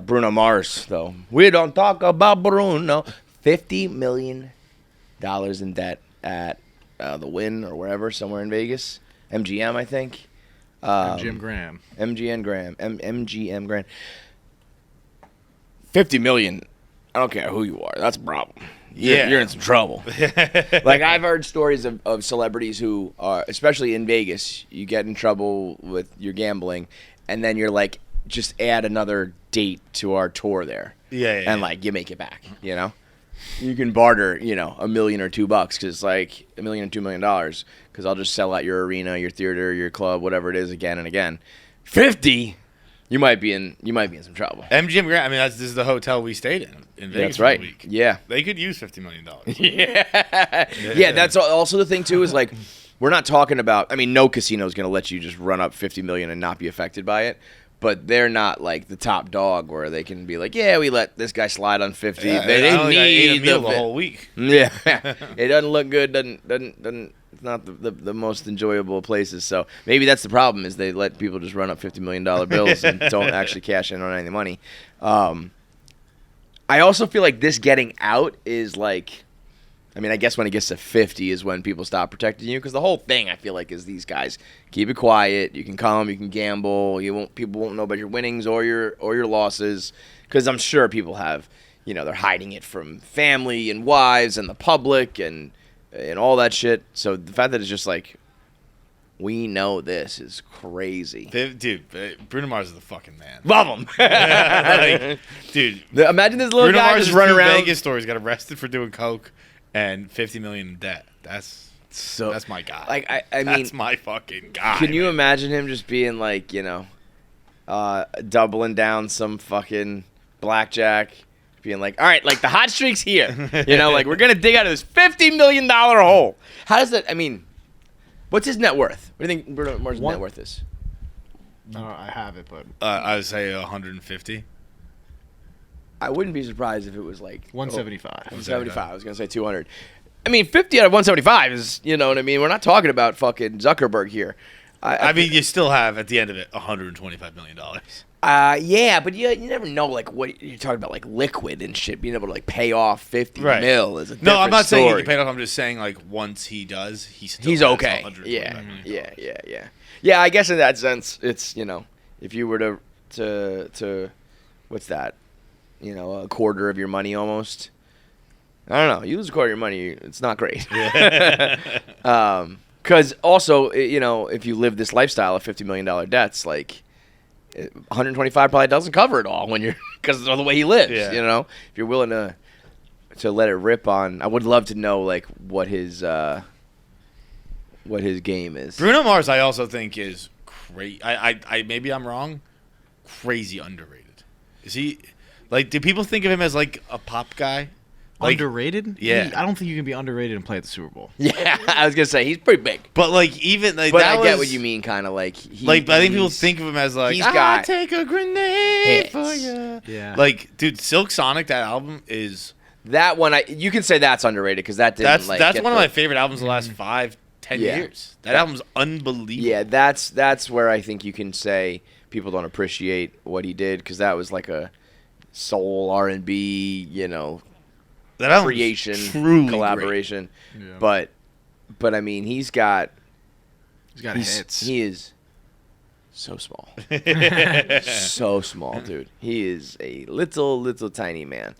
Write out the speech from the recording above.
Bruno Mars, though. We don't talk about Bruno. $50 million in debt at the Wynn or wherever, somewhere in Vegas. MGM, I think. MGM Grand. MGM Grand. $50 million. I don't care who you are. That's a problem. You're in some trouble. Like, I've heard stories of celebrities who are, especially in Vegas, you get in trouble with your gambling, and then you're like, just add another date to our tour there. And, like, you make it back, you know? You can barter, $1 million or $2 because it's like $1 million or $2 million because I'll just sell out your arena, your theater, your club, whatever it is, again and again. 50, you might be in some trouble. MGM Grand. I mean, this is the hotel we stayed in Vegas. That's right. For a week. Yeah, they could use $50 million. Yeah. That's also the thing too. Is like we're not talking about. I mean, no casino is going to let you just run up $50 million and not be affected by it. But they're not like the top dog where they can be like, yeah, we let this guy slide on 50. Yeah, they need the whole week. Yeah, it doesn't look good. Doesn't. It's not the most enjoyable places. So maybe that's the problem is they let people just run up $50 million bills and don't actually cash in on any money. I also feel like this getting out is like. I mean, I guess when it gets to 50 is when people stop protecting you because the whole thing I feel like is these guys keep it quiet. You can come, you can gamble. People won't know about your winnings or your losses because I'm sure people have, they're hiding it from family and wives and the public and all that shit. So the fact that it's just like we know this is crazy. Dude, Bruno Mars is the fucking man. Love him. Like, dude, imagine this little Bruno guy Mars just running around. Vegas stories got arrested for doing coke. And $50 million in debt. That's my guy. Like I mean, that's my fucking guy. Can you imagine him just being like, doubling down some fucking blackjack, being like, all right, like the hot streak's here. Like we're gonna dig out of this $50 million hole. How does that? I mean, what's his net worth? What do you think Bruno Mars' net worth is? I have it, but I would say 150. I wouldn't be surprised if it was like 175. 175. I was gonna say 200. I mean, 50 out of 175 is, you know what I mean. We're not talking about fucking Zuckerberg here. I mean, you still have at the end of it $125 million. Yeah, but you never know like what you're talking about, like liquid and shit. Being able to like pay off 50 mil is a different No, I'm not story. saying he can pay it off. I'm just saying like once he does, he's okay. Yeah. I guess in that sense, it's if you were to what's that? A quarter of your money almost. I don't know. You lose a quarter of your money, it's not great. Because also, if you live this lifestyle of $50 million debts, like 125 probably doesn't cover it all when you're because of the way he lives. If you're willing to let it rip on, I would love to know like what his game is. Bruno Mars, I also think is crazy. I maybe I'm wrong. Crazy underrated. Is he? Like, do people think of him as, like, a pop guy? Like, underrated? Yeah. I don't think you can be underrated and play at the Super Bowl. Yeah, I was going to say, he's pretty big. But, like, even, like, but I get what you mean, kind of, like... I think people think of him as, like, I take a grenade for you. Yeah. Like, dude, Silk Sonic, that album is... That one, you can say that's underrated, because that didn't, That's one of my favorite albums of the last 5-10 years. That album's unbelievable. Yeah, that's where I think you can say people don't appreciate what he did, because that was, like, a... soul R&B, that creation, collaboration. Yeah. But I mean, he's got hits. He is so small, so small, dude. He is a little tiny man.